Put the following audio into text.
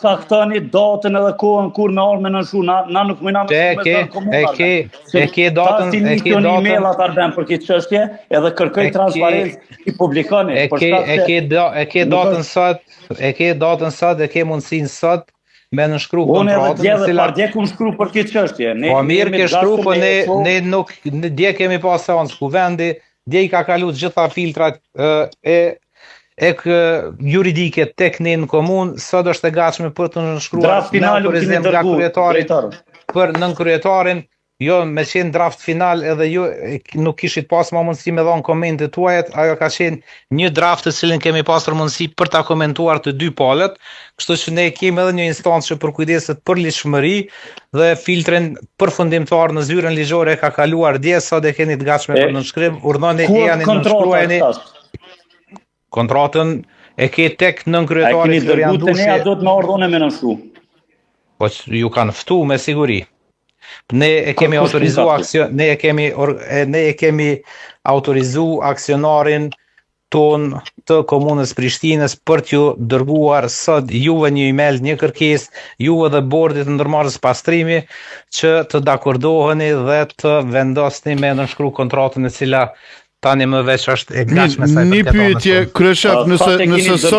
caktoni datën edhe kohën kur me ardhme në shu, na nuk mëjna me thënë komunarve. E ke datën, e ke datën. E-mailat ardhem për këtë çështje, edhe kërkoj transparencë i publikoni. E ke datën sot, e ke mundësinë sot me nënshkru kontratën. Unë edhe dje ku shkru për këtë çështje. Po mirë ke shkru, po ne nuk dje kemi pas seancë kuvendi, dje i ka kalu të gjitha filtrat juridike tek ne në komunë, sot është e gatshme për të nënshkruar në autorizim nga kryetarin për nën kryetarin. Jo, me qenë draft final edhe ju nuk kishit pas ma mundësi me dhonë komentet tuajet, ajo ka qenë një draft të cilin kemi pasur mundësi për ta komentuar të dy palët, kështu që ne kemi edhe një instancë që përkujdeset për ligjshmëri dhe filtrin përfundimtar në zyrën ligjore ka kaluar dje, sot e keni të gatshme për nënshkrim, urdhoni ejani nënshkruajeni. Kontratën e ke tek nën kryetari Florian Dushi. Ne do të më urdhone me nënshkru. Po ju kanë ftu me siguri. Ne e kemi autorizu aksionarin ton të komunës Prishtinës për t'ju dërguar sot juve një email, një kërkesë, juve dhe bordit ndërmarrës pastrimi që të dakordoheni dhe të vendosni me nënshkru kontratën e cila tani më veç është e gatshme sa i përket. Një pyetje kryeshaf, nëse